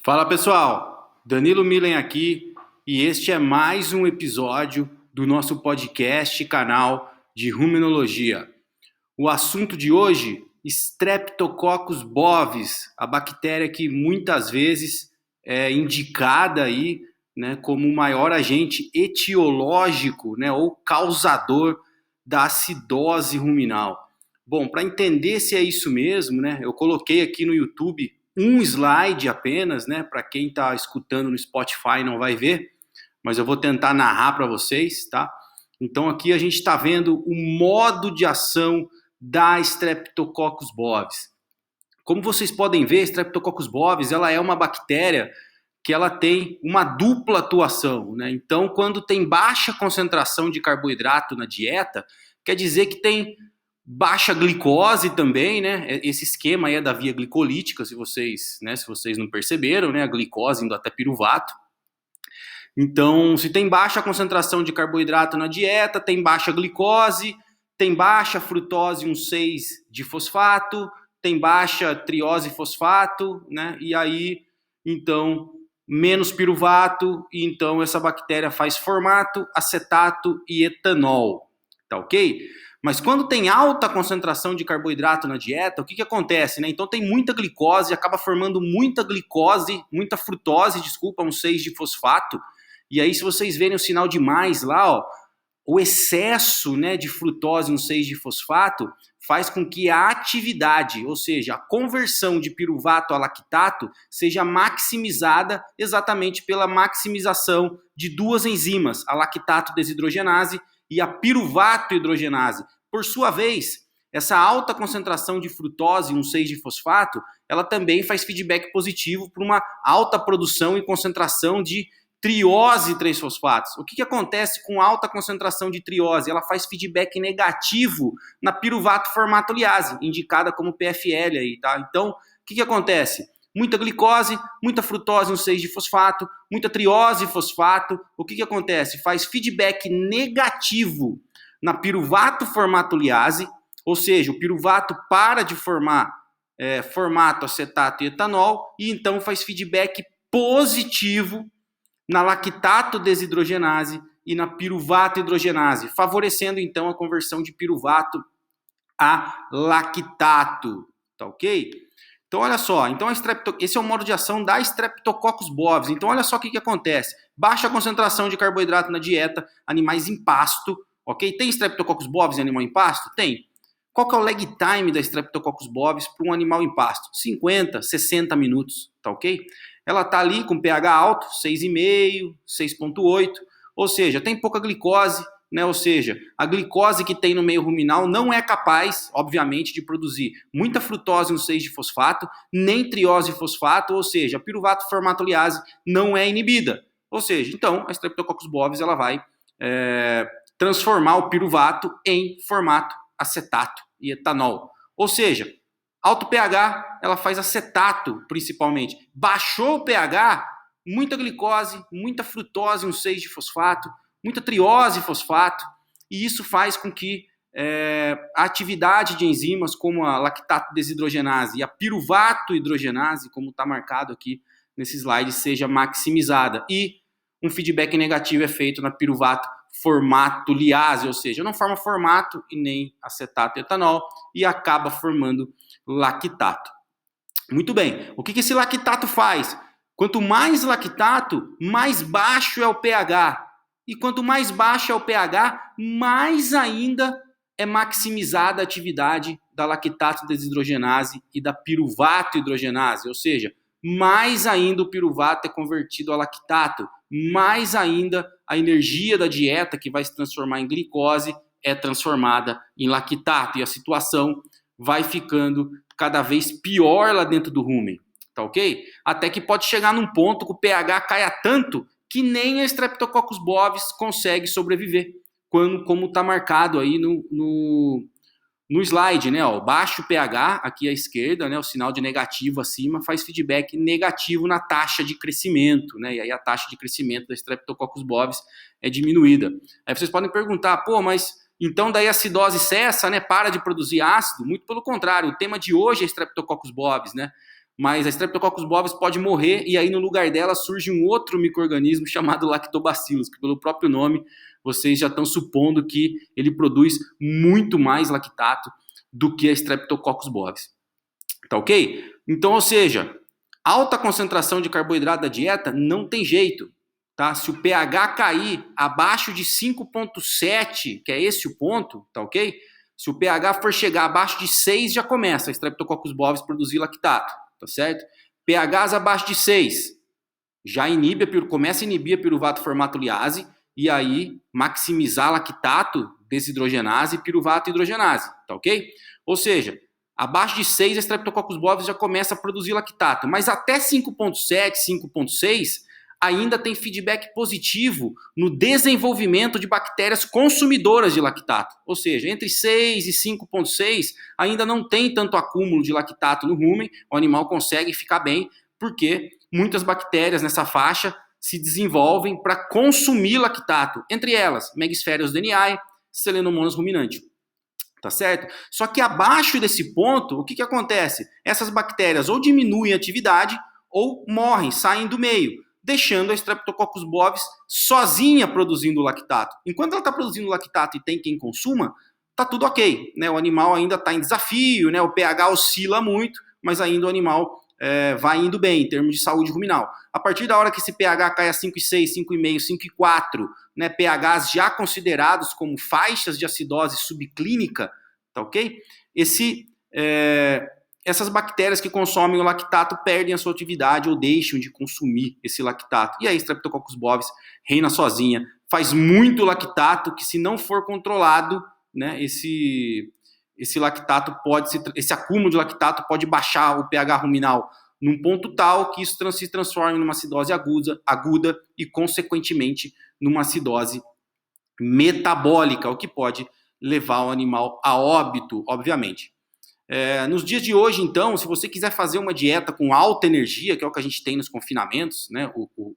Fala pessoal, Danilo Milen aqui e este é mais um episódio do nosso podcast canal de ruminologia. O assunto de hoje, Streptococcus bovis, a bactéria que muitas vezes é indicada aí, né, como o maior agente etiológico, né, ou causador da acidose ruminal. Bom, para entender se é isso mesmo, né, eu coloquei aqui no YouTube um slide apenas, né, para quem está escutando no Spotify não vai ver, mas eu vou tentar narrar para vocês, tá? Então aqui a gente está vendo o modo de ação da Streptococcus bovis. Como vocês podem ver, a Streptococcus bovis ela é uma bactéria que ela tem uma dupla atuação, né? Então, quando tem baixa concentração de carboidrato na dieta, quer dizer que tem baixa glicose também, né? Esse esquema aí é da via glicolítica, se vocês não perceberam, né? A glicose indo até piruvato. Então, se tem baixa concentração de carboidrato na dieta, tem baixa glicose, tem baixa frutose 1,6 de fosfato, tem baixa triose fosfato, né? E aí, então, menos piruvato, e então essa bactéria faz formato, acetato e etanol, tá ok? Mas quando tem alta concentração de carboidrato na dieta, o que acontece, né? Então tem muita glicose, acaba formando muita glicose, muita frutose, 1,6 de fosfato. E aí, se vocês verem o sinal de mais lá, ó, o excesso, né, de frutose 1,6 de fosfato faz com que a atividade, ou seja, a conversão de piruvato a lactato, seja maximizada exatamente pela maximização de duas enzimas, a lactato desidrogenase e a piruvato hidrogenase. Por sua vez, essa alta concentração de frutose 1,6 de fosfato, ela também faz feedback positivo para uma alta produção e concentração de triose 3-fosfatos. O que acontece com alta concentração de triose? Ela faz feedback negativo na piruvato formatoliase, indicada como PFL aí, tá? Então, o que acontece? Muita glicose, muita frutose 1,6 de fosfato, muita triose fosfato. O que acontece? Faz feedback negativo na piruvato formatoliase, ou seja, o piruvato para de formar formato, acetato e etanol, e então faz feedback positivo na lactato desidrogenase e na piruvato hidrogenase, favorecendo então a conversão de piruvato a lactato, tá ok? Então olha só, então esse é o modo de ação da Streptococcus bovis. Então olha só o que acontece, baixa concentração de carboidrato na dieta, animais em pasto, ok? Tem Streptococcus bovis em animal em pasto? Tem. Qual que é o lag time da Streptococcus bovis para um animal em pasto? 50, 60 minutos, tá ok? Ela está ali com pH alto, 6,5, 6,8, ou seja, tem pouca glicose, né? Ou seja, a glicose que tem no meio ruminal não é capaz, obviamente, de produzir muita frutose 1,6 de fosfato, nem triose fosfato, ou seja, a piruvato formatoliase não é inibida. Ou seja, então, a Streptococcus bovis ela vai transformar o piruvato em formato acetato e etanol. Ou seja, alto pH, ela faz acetato, principalmente. Baixou o pH, muita glicose, muita frutose 1,6 de fosfato, muita triose fosfato, e isso faz com que a atividade de enzimas como a lactato desidrogenase e a piruvato hidrogenase, como está marcado aqui nesse slide, seja maximizada. E um feedback negativo é feito na piruvato formatoliase, ou seja, não forma formato e nem acetato e etanol e acaba formando lactato. Muito bem, o que esse lactato faz? Quanto mais lactato, mais baixo é o pH. E quanto mais baixo é o pH, mais ainda é maximizada a atividade da lactato desidrogenase e da piruvato hidrogenase, ou seja, mais ainda o piruvato é convertido a lactato, mais ainda a energia da dieta, que vai se transformar em glicose, é transformada em lactato. E a situação vai ficando cada vez pior lá dentro do rumen, tá ok? Até que pode chegar num ponto que o pH caia tanto que nem a Streptococcus bovis consegue sobreviver, como está marcado aí no slide, né? Ó, baixo pH aqui à esquerda, né? O sinal de negativo acima faz feedback negativo na taxa de crescimento, né? E aí a taxa de crescimento da Streptococcus bovis é diminuída. Aí vocês podem perguntar, pô, mas então daí a acidose cessa, né? Para de produzir ácido? Muito pelo contrário, o tema de hoje é Streptococcus bovis, né? mas a Streptococcus bovis pode morrer e aí no lugar dela surge um outro micro-organismo chamado Lactobacillus, que pelo próprio nome vocês já estão supondo que ele produz muito mais lactato do que a Streptococcus bovis. Tá ok? Então, ou seja, alta concentração de carboidrato da dieta não tem jeito. Tá? Se o pH cair abaixo de 5,7, que é esse o ponto, tá ok? Se o pH for chegar abaixo de 6, já começa a Streptococcus bovis produzir lactato, tá certo? pHs abaixo de 6, já começa a inibir a piruvato formatoliase e aí maximizar lactato, desidrogenase e piruvato hidrogenase, tá ok? Ou seja, abaixo de 6, a Streptococcus bovis já começa a produzir lactato, mas até 5,7, 5,6 ainda tem feedback positivo no desenvolvimento de bactérias consumidoras de lactato. Ou seja, entre 6 e 5,6 ainda não tem tanto acúmulo de lactato no rumen, o animal consegue ficar bem, porque muitas bactérias nessa faixa se desenvolvem para consumir lactato, entre elas Megaspherios deniae, Selenomonas ruminante. Tá certo? Só que abaixo desse ponto, o que acontece? Essas bactérias ou diminuem a atividade ou morrem, saem do meio, deixando a Streptococcus bovis sozinha produzindo lactato. Enquanto ela está produzindo lactato e tem quem consuma, tá tudo ok, né? O animal ainda está em desafio, né? O pH oscila muito, mas ainda o animal vai indo bem em termos de saúde ruminal. A partir da hora que esse pH cai a 5,6, 5,5, 5,4, né, pHs já considerados como faixas de acidose subclínica, tá ok? Essas bactérias que consomem o lactato perdem a sua atividade ou deixam de consumir esse lactato. E aí, Streptococcus bovis reina sozinha, faz muito lactato que, se não for controlado, né, esse lactato esse acúmulo de lactato pode baixar o pH ruminal num ponto tal que isso se transforme numa acidose aguda e, consequentemente, numa acidose metabólica, o que pode levar o animal a óbito, obviamente. Nos dias de hoje, então, se você quiser fazer uma dieta com alta energia, que é o que a gente tem nos confinamentos, né,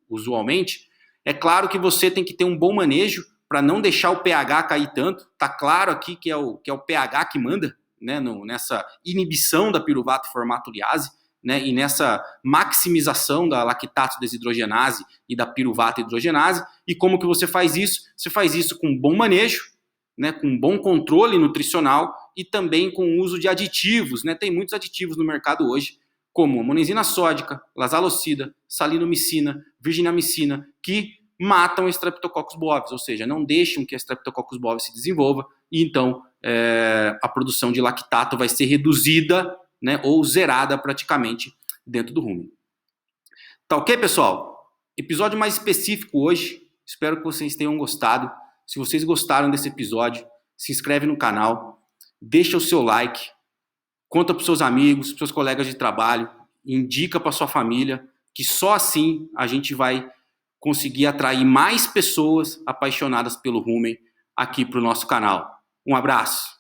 usualmente, é claro que você tem que ter um bom manejo para não deixar o pH cair tanto. Tá claro aqui que é o pH que manda, né, nessa inibição da piruvato formatoliase, né, e nessa maximização da lactato desidrogenase e da piruvato hidrogenase. E como que você faz isso? Você faz isso com bom manejo, né, com bom controle nutricional e também com o uso de aditivos, né? Tem muitos aditivos no mercado hoje, como monenzina sódica, lasalocida, salinomicina, virginamicina, que matam a Streptococcus bovis, ou seja, não deixam que a Streptococcus bovis se desenvolva e então a produção de lactato vai ser reduzida, né, ou zerada praticamente dentro do rumen. Tá ok, pessoal? Episódio mais específico hoje, espero que vocês tenham gostado. Se vocês gostaram desse episódio, se inscreve no canal, deixa o seu like, conta para os seus amigos, para os seus colegas de trabalho, indica para sua família, que só assim a gente vai conseguir atrair mais pessoas apaixonadas pelo rumen aqui para o nosso canal. Um abraço!